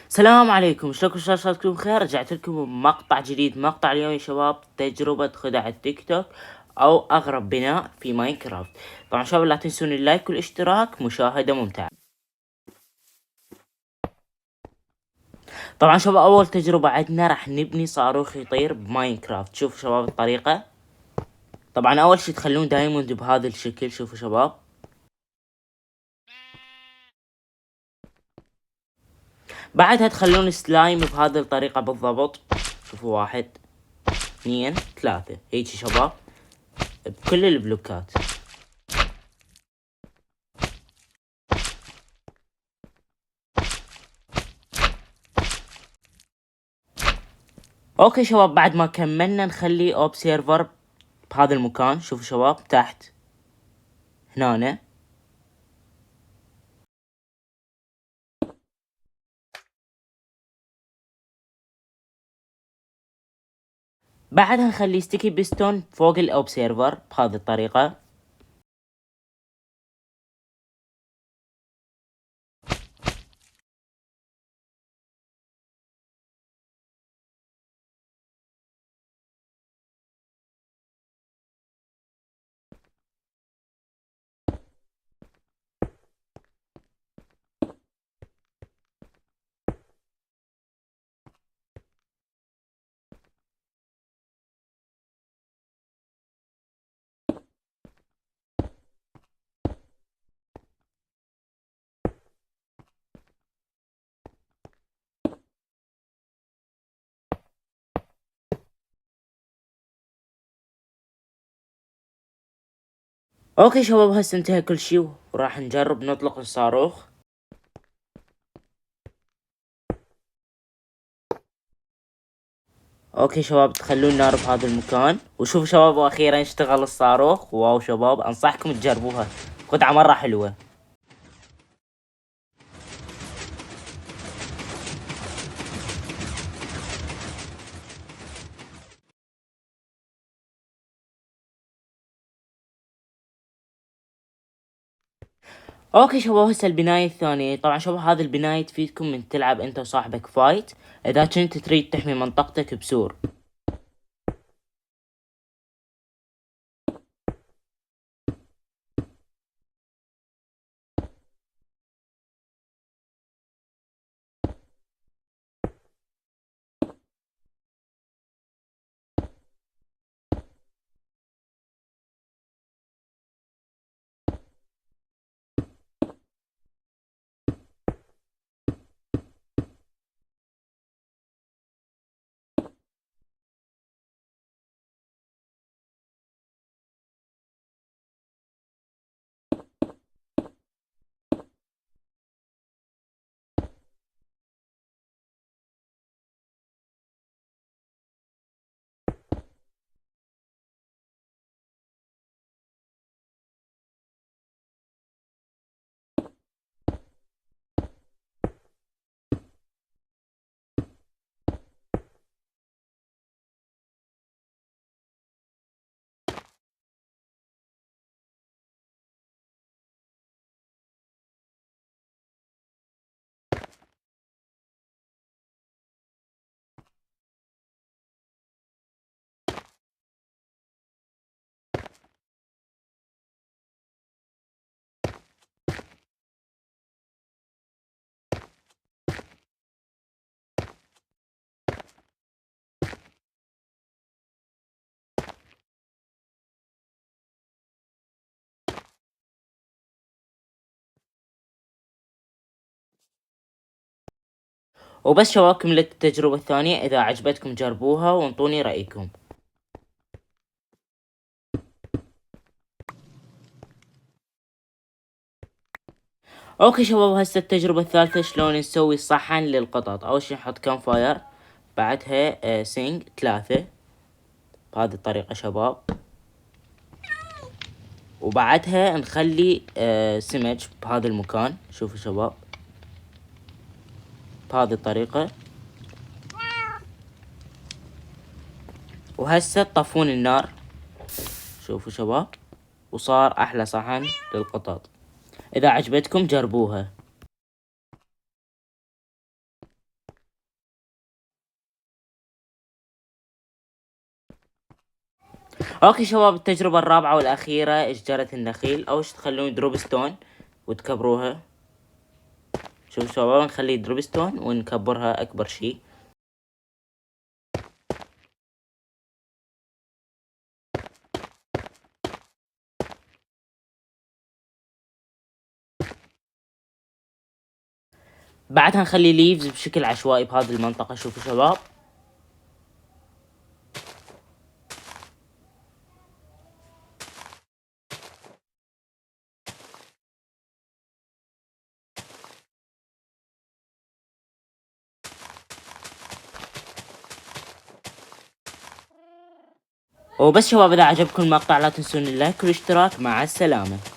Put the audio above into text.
السلام عليكم، شلونكم شباب؟ صحتكم بخير؟ رجعت لكم بمقطع جديد. مقطع اليوم يا شباب تجربة خدع التيك توك أو أغرب بناء في ماينكرافت. طبعا شباب لا تنسون اللايك والاشتراك، مشاهدة ممتعة. طبعا شباب أول تجربة عندنا راح نبني صاروخ يطير بماينكرافت. شوفوا شباب الطريقة. طبعا أول شي تخلون دايموند بهذا الشكل. شوفوا شباب، بعدها تخلون سلايم بهذه الطريقة بالضبط. شوفوا 1 2 3 هيجي شباب بكل البلوكات. اوكي شباب، بعد ما كملنا نخلي اوبسيرفر بهذا المكان. شوفوا شباب تحت هنا. بعدها نخلي ستيكي بيستون فوق الاوبسيرفر بهذه الطريقة. اوكي شباب، هسه انتهى كل شي وراح نجرب نطلق الصاروخ. اوكي شباب، تخلون النار بهذا المكان وشوفوا شباب واخيرا اشتغل الصاروخ. واو شباب، انصحكم تجربوها، خدعة مرة حلوة. اوكي شباب، هسه البناية الثانية. طبعا شباب هذه البناية تفيدكم من تلعب انت وصاحبك فايت اذا كنت تريد تحمي منطقتك بسور. وبس شباب، كملت التجربة الثانية. إذا عجبتكم جربوها وانطوني رأيكم. اوكي شباب، هسه التجربة الثالثة شلون نسوي صحن للقطط. أول شي نحط كام فاير، بعدها سينج 3 بهذه الطريقة شباب. وبعدها نخلي سمج بهذا المكان. شوفوا شباب بهذه الطريقة. وهسه تطفون النار. شوفوا شباب، وصار أحلى صحن للقطط. إذا عجبتكم جربوها. اوكي شباب، التجربة الرابعة والأخيرة إشجارة النخيل. أول شي تخلون دروب ستون وتكبروها. شوفوا شباب، نخلي دروب ستون ونكبرها أكبر شي. بعدها نخلي ليفز بشكل عشوائي بهذه المنطقة. شوفوا شباب، وبس شباب، إذا عجبكم المقطع لا تنسون اللايك والاشتراك. مع السلامة.